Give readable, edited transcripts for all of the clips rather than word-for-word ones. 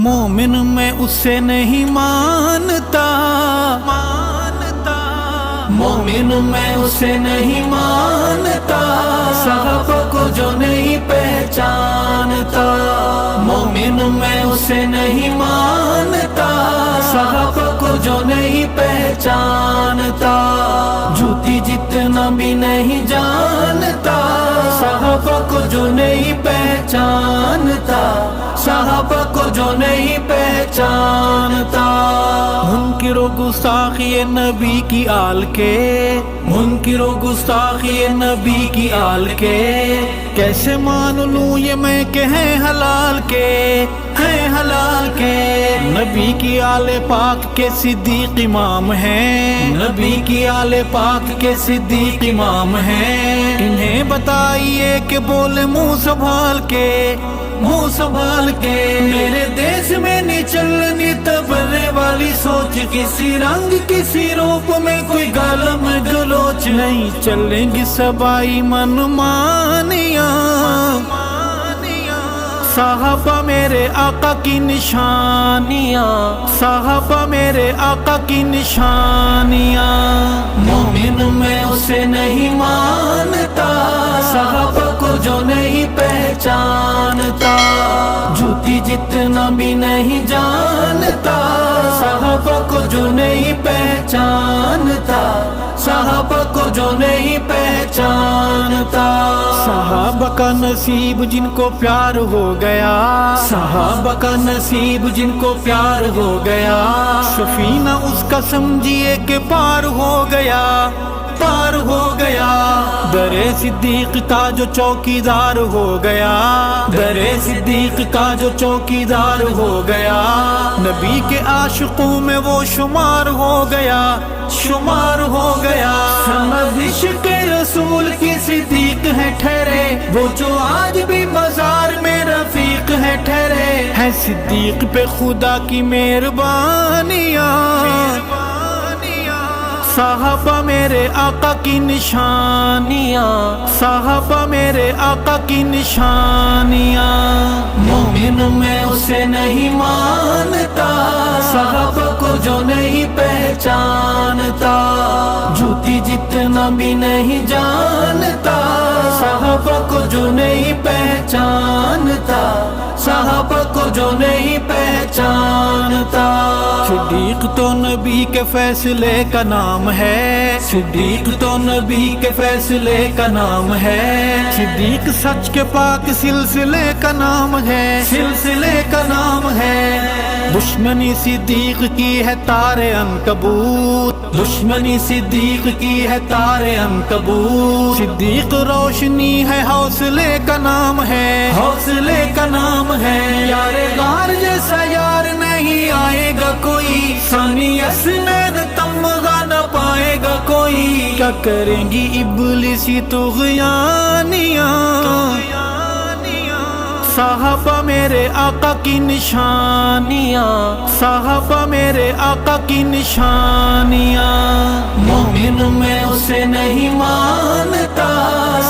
مومن میں اسے نہیں مانتا، مومن میں اسے نہیں مانتا، صحابہ کو جو نہیں پہچانتا، مومن میں اسے نہیں مانتا، صحابہ کو جو نہیں پہچانتا، جھوٹی جتنا بھی نہیں جانتا، صحابہ کو جو نہیں پہچانتا، صحابہ کو جو نہیں پہچانتا۔ منکر و گستاخی نبی کی آل کے، منکر و گستاخی نبی کی آل کے، کیسے مان لوں یہ میں کہ ہیں حلال کے، ہیں حلال کے۔ نبی کی آل پاک کے صدیق امام ہیں، نبی کی آل پاک کے صدیق امام ہیں، انہیں بتائیے کہ بولے منہ سنبھال کے، منہ سنبھال کے۔ میرے دیش میں نہیں چلنی تبرے والی سوچ، کسی رنگ کسی روپ میں کوئی گالم گلوچ، نہیں چلیں گی سبائی من مانیاں، صحابہ میرے آقا کی نشانیاں، صحابہ میرے آقا کی نشانیاں۔ مومن میں اسے نہیں مانتا، صحابہ کو جو نہیں پہچانتا، جھوٹی جتنا بھی نہیں جانتا، صحابہ کو جو نہیں پہچانتا، صحابہ کو جو نہیں پہچانتا۔ صحابہ کا نصیب جن کو پیار ہو گیا، صحابہ کا نصیب جن کو پیار ہو گیا، سفینہ اس کا سمجھیے کہ پار ہو گیا، پار ہو گیا۔ در صدیق کا جو چوکیدار ہو گیا، در صدیق کا جو چوکیدار ہو گیا، نبی کے عاشقوں میں وہ شمار ہو گیا، شمار ہو گیا۔ سمجھ عشق رسول کی صدیق ہے ٹھہرے، وہ جو آج بھی بازار میں رفیق ہے ٹھہرے، ہے صدیق پہ خدا کی مہربانیاں، صحابہ میرے آقا کی نشانیاں، صحابہ میرے آقا کی نشانیاں۔ مومن میں اسے نہیں مانتا، صحابہ کو جو نہیں پہچانتا، جھوٹی جتنا بھی نہیں جانتا، صحابہ کو جو نہیں پہچانتا، صحابہ کو جو نہیں پہچانتا۔ صدیق تو نبی کے فیصلے کا نام ہے، صدیق تو نبی کے فیصلے کا نام ہے، صدیق سچ کے پاک سلسلے کا نام ہے، سلسلے کا نام ہے۔ دشمنی صدیق کی ہے تار عنکبوت، دشمنی صدیق کی ہے تار عنکبوت، صدیق روشنی ہے حوصلے کا نام ہے، حوصلے کا نام ہے۔ یار غار جیسا یار نہیں آئے گا کوئی، ثانی اسنین تمغہ نہ پائے گا کوئی، کیا کریں گی ابلیسی طغیانیاں، صحابہ میرے آقا کی نشانیاں، صحابہ میرے آقا کی نشانیاں۔ مومن میں اسے نہیں مانتا،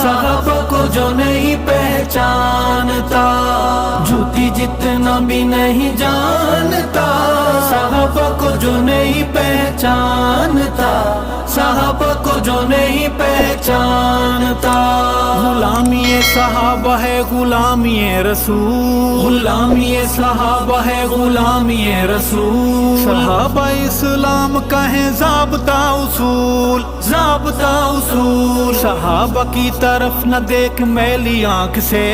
صحابہ کو جو نہیں پہچانتا، جھوٹی جتنا بھی نہیں جانتا، صحابہ کو جو نہیں پہچانتا، صحابہ کو جو نہیں پہچانتا۔ غلامی صحابہ ہے غلامی رسول، غلامی صحابہ ہے غلامی رسول، صحابہ اسلام کا ہے ضابطہ اصول، ضابطہ اصول۔ صحابہ کی طرف نہ دیکھ میلی آنکھ سے،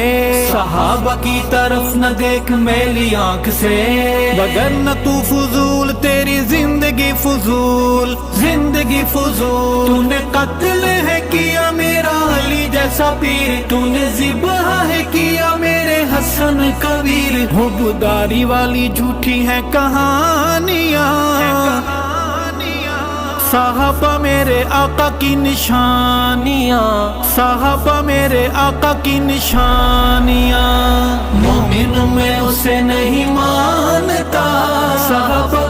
صحابہ کی طرف نہ دیکھ میلی آنکھ سے، وگرنہ تو فضول تیری زندگی فضول، زندگی فضول۔ تو نے قتل ہے کیا میرا علی جیسا پیر، تو نے ذبح ہے کیا میرے حسن کبیر، حبداری والی جھوٹی ہے کہانیاں، صحابہ میرے آقا کی نشانیاں، صحابہ میرے آقا کی نشانیاں۔ مومن میں اسے نہیں مانتا، صحابہ